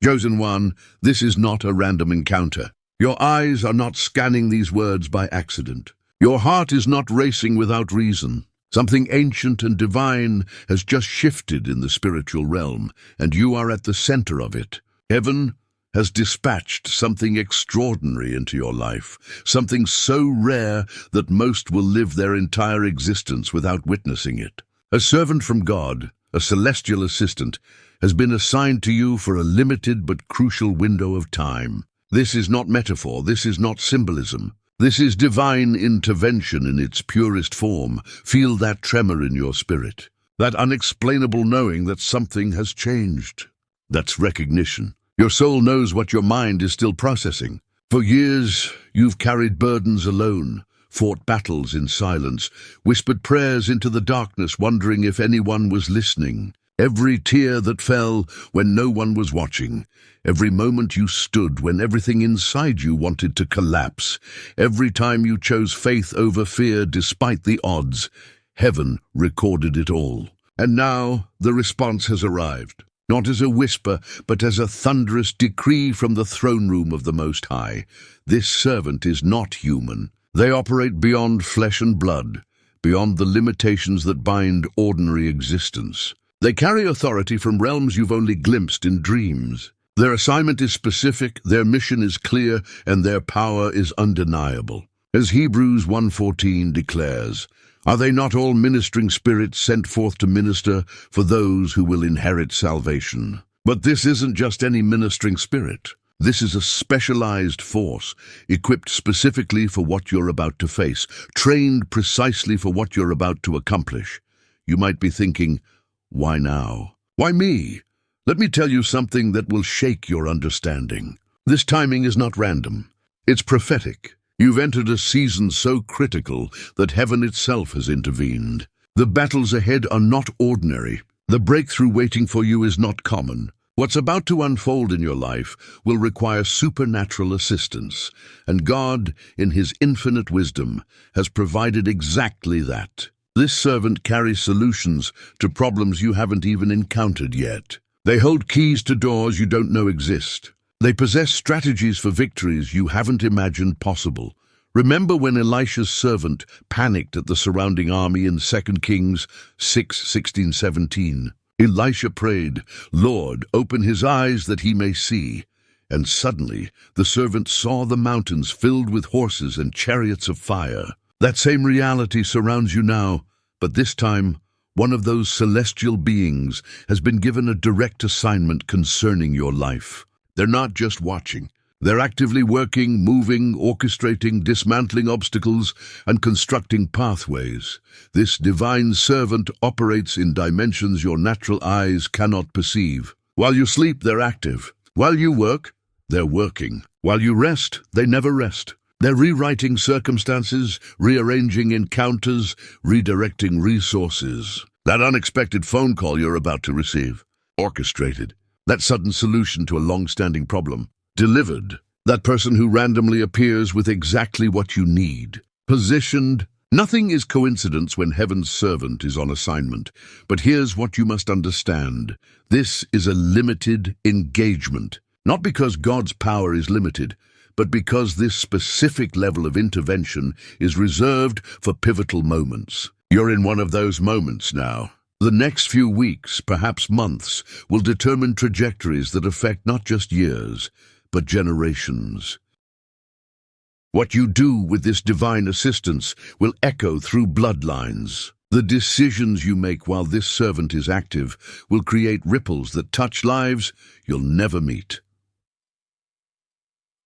Chosen one, this is not a random encounter. Your eyes are not scanning these words by accident. Your heart is not racing without reason. Something ancient and divine has just shifted in the spiritual realm, and you are at the center of it. Heaven has dispatched something extraordinary into your life, something so rare that most will live their entire existence without witnessing it. A servant from God, a celestial assistant, has been assigned to you for a limited but crucial window of time. This is not metaphor, this is not symbolism. This is divine intervention in its purest form. Feel that tremor in your spirit, that unexplainable knowing that something has changed. That's recognition. Your soul knows what your mind is still processing. For years, you've carried burdens alone, fought battles in silence, whispered prayers into the darkness, wondering if anyone was listening. Every tear that fell when no one was watching, every moment you stood when everything inside you wanted to collapse, every time you chose faith over fear despite the odds, heaven recorded it all. And now the response has arrived, not as a whisper, but as a thunderous decree from the throne room of the Most High. This servant is not human. They operate beyond flesh and blood, beyond the limitations that bind ordinary existence. They carry authority from realms you've only glimpsed in dreams. Their assignment is specific, their mission is clear, and their power is undeniable. As Hebrews 1:14 declares, "Are they not all ministering spirits sent forth to minister for those who will inherit salvation?" But this isn't just any ministering spirit. This is a specialized force, equipped specifically for what you're about to face, trained precisely for what you're about to accomplish. You might be thinking, why now? Why me? Let me tell you something that will shake your understanding. This timing is not random. It's prophetic. You've entered a season so critical that heaven itself has intervened. The battles ahead are not ordinary. The breakthrough waiting for you is not common. What's about to unfold in your life will require supernatural assistance, and God, in His infinite wisdom, has provided exactly that. This servant carries solutions to problems you haven't even encountered yet. They hold keys to doors you don't know exist. They possess strategies for victories you haven't imagined possible. Remember when Elisha's servant panicked at the surrounding army in 2 Kings 6:16-17? Elisha prayed, "Lord, open his eyes that he may see." And suddenly the servant saw the mountains filled with horses and chariots of fire. That same reality surrounds you now, but this time, one of those celestial beings has been given a direct assignment concerning your life. They're not just watching. They're actively working, moving, orchestrating, dismantling obstacles, and constructing pathways. This divine servant operates in dimensions your natural eyes cannot perceive. While you sleep, they're active. While you work, they're working. While you rest, they never rest. They're rewriting circumstances, rearranging encounters, redirecting resources. That unexpected phone call you're about to receive, orchestrated. That sudden solution to a long-standing problem, delivered. That person who randomly appears with exactly what you need, positioned. Nothing is coincidence when heaven's servant is on assignment. But here's what you must understand. This is a limited engagement. Not because God's power is limited, but because this specific level of intervention is reserved for pivotal moments. You're in one of those moments now. The next few weeks, perhaps months, will determine trajectories that affect not just years, but generations. What you do with this divine assistance will echo through bloodlines. The decisions you make while this servant is active will create ripples that touch lives you'll never meet.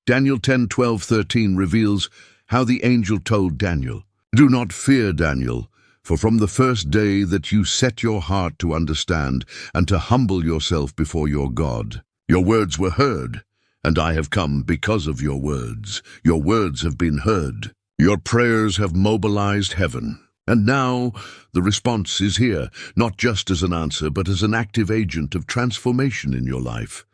Daniel 10:12-13 reveals how the angel told Daniel, "Do not fear, Daniel, for from the first day that you set your heart to understand and to humble yourself before your God, your words were heard, and I have come because of your words. Your words have been heard. Your prayers have mobilized heaven. And now the response is here, not just as an answer, but as an active agent of transformation in your life.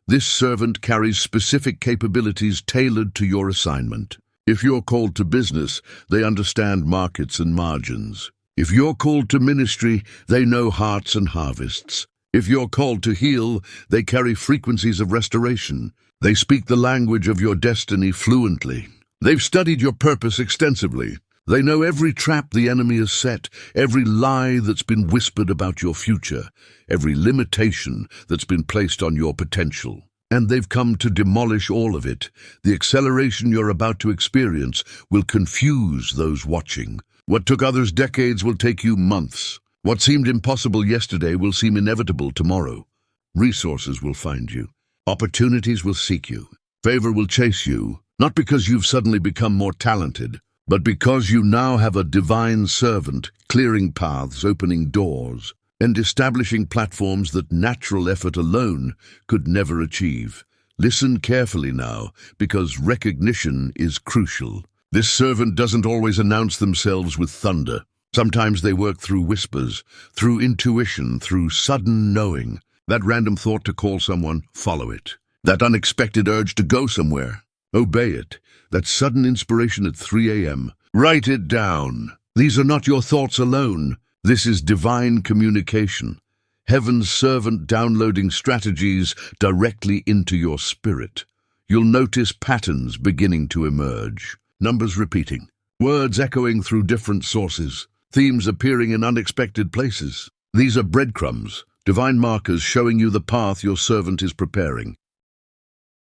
This servant carries specific capabilities tailored to your assignment. If you're called to business, they understand markets and margins. If you're called to ministry, they know hearts and harvests. If you're called to heal, they carry frequencies of restoration. They speak the language of your destiny fluently. They've studied your purpose extensively. They know every trap the enemy has set, every lie that's been whispered about your future, every limitation that's been placed on your potential. And they've come to demolish all of it. The acceleration you're about to experience will confuse those watching. What took others decades will take you months. What seemed impossible yesterday will seem inevitable tomorrow. Resources will find you. Opportunities will seek you. Favor will chase you, not because you've suddenly become more talented, but because you now have a divine servant, clearing paths, opening doors, and establishing platforms that natural effort alone could never achieve. Listen carefully now, because recognition is crucial. This servant doesn't always announce themselves with thunder. Sometimes they work through whispers, through intuition, through sudden knowing. That random thought to call someone, follow it. That unexpected urge to go somewhere, obey it. That sudden inspiration at 3 a.m. Write it down. These are not your thoughts alone. This is divine communication. Heaven's servant downloading strategies directly into your spirit. You'll notice patterns beginning to emerge. Numbers repeating. Words echoing through different sources. Themes appearing in unexpected places. These are breadcrumbs, divine markers showing you the path your servant is preparing.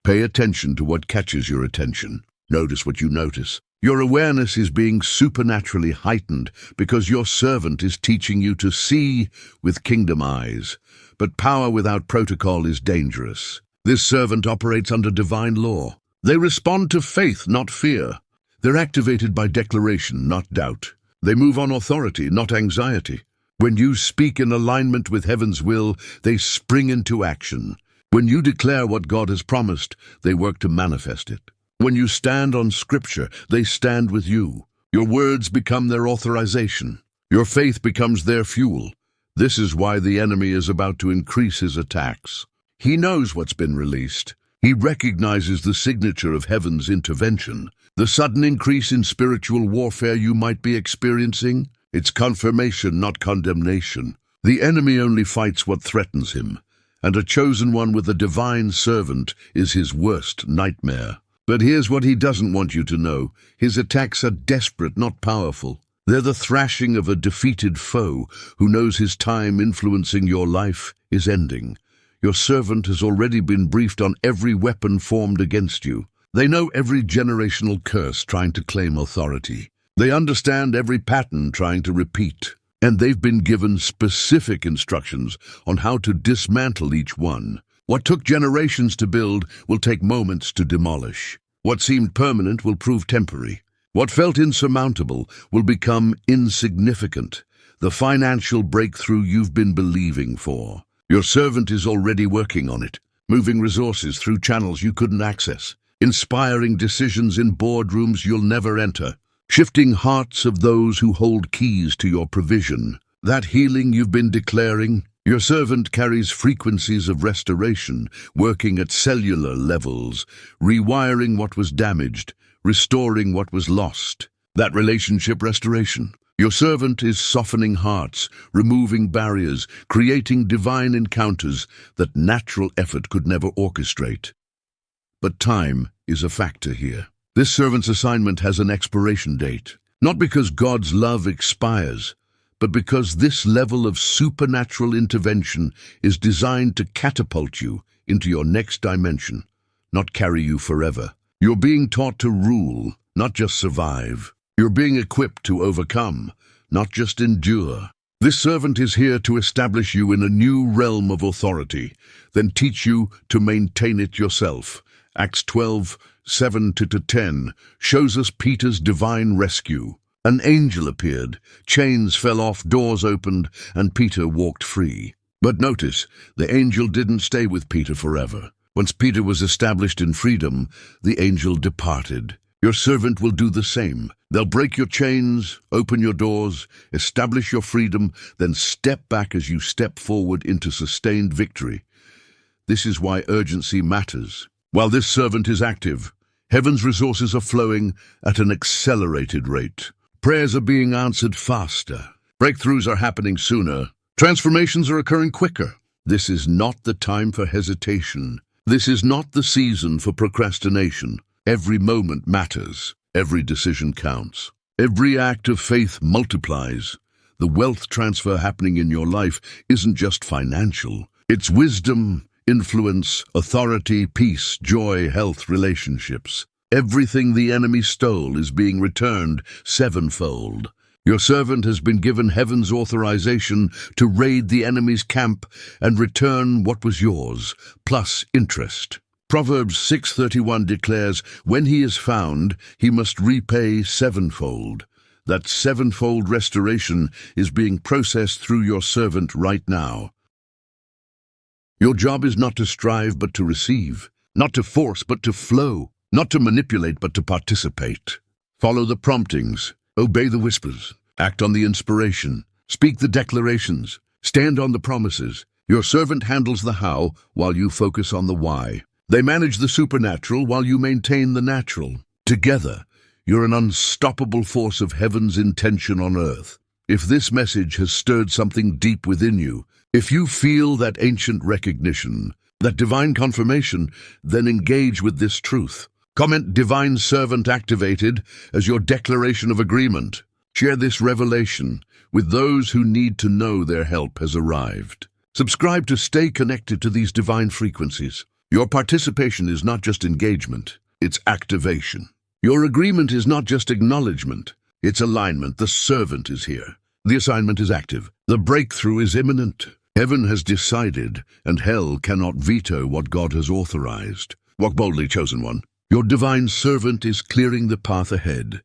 Pay attention to what catches your attention. Notice what you notice. Your awareness is being supernaturally heightened because your servant is teaching you to see with kingdom eyes. But power without protocol is dangerous. This servant operates under divine law. They respond to faith, not fear. They're activated by declaration, not doubt. They move on authority, not anxiety. When you speak in alignment with heaven's will, they spring into action. When you declare what God has promised, they work to manifest it. When you stand on Scripture, they stand with you. Your words become their authorization. Your faith becomes their fuel. This is why the enemy is about to increase his attacks. He knows what's been released. He recognizes the signature of heaven's intervention. The sudden increase in spiritual warfare you might be experiencing, it's confirmation, not condemnation. The enemy only fights what threatens him, and a chosen one with a divine servant is his worst nightmare. But here's what he doesn't want you to know. His attacks are desperate, not powerful. They're the thrashing of a defeated foe who knows his time influencing your life is ending. Your servant has already been briefed on every weapon formed against you. They know every generational curse trying to claim authority. They understand every pattern trying to repeat. And they've been given specific instructions on how to dismantle each one. What took generations to build will take moments to demolish. What seemed permanent will prove temporary. What felt insurmountable will become insignificant. The financial breakthrough you've been believing for. Your servant is already working on it, moving resources through channels you couldn't access, inspiring decisions in boardrooms you'll never enter, shifting hearts of those who hold keys to your provision. That healing you've been declaring, your servant carries frequencies of restoration, working at cellular levels, rewiring what was damaged, restoring what was lost. That relationship restoration. Your servant is softening hearts, removing barriers, creating divine encounters that natural effort could never orchestrate. But time is a factor here. This servant's assignment has an expiration date, not because God's love expires, but because this level of supernatural intervention is designed to catapult you into your next dimension, not carry you forever. You're being taught to rule, not just survive. You're being equipped to overcome, not just endure. This servant is here to establish you in a new realm of authority, then teach you to maintain it yourself. Acts 12:7-10 shows us Peter's divine rescue. An angel appeared, chains fell off, doors opened, and Peter walked free. But notice, the angel didn't stay with Peter forever. Once Peter was established in freedom, the angel departed. Your servant will do the same. They'll break your chains, open your doors, establish your freedom, then step back as you step forward into sustained victory. This is why urgency matters. While this servant is active, heaven's resources are flowing at an accelerated rate. Prayers are being answered faster. Breakthroughs are happening sooner. Transformations are occurring quicker. This is not the time for hesitation. This is not the season for procrastination. Every moment matters. Every decision counts. Every act of faith multiplies. The wealth transfer happening in your life isn't just financial. It's wisdom, influence, authority, peace, joy, health, relationships. Everything the enemy stole is being returned sevenfold. Your servant has been given heaven's authorization to raid the enemy's camp and return what was yours, plus interest. Proverbs 6:31 declares, when he is found, he must repay sevenfold. That sevenfold restoration is being processed through your servant right now. Your job is not to strive but to receive, not to force but to flow, not to manipulate but to participate. Follow the promptings, obey the whispers, act on the inspiration, speak the declarations, stand on the promises. Your servant handles the how while you focus on the why. They manage the supernatural while you maintain the natural. Together, you're an unstoppable force of heaven's intention on earth. If this message has stirred something deep within you, if you feel that ancient recognition, that divine confirmation, then engage with this truth. Comment "Divine Servant Activated" as your declaration of agreement. Share this revelation with those who need to know their help has arrived. Subscribe to stay connected to these divine frequencies. Your participation is not just engagement, it's activation. Your agreement is not just acknowledgement, it's alignment. The servant is here. The assignment is active. The breakthrough is imminent. Heaven has decided, and hell cannot veto what God has authorized. Walk boldly, chosen one. Your divine servant is clearing the path ahead.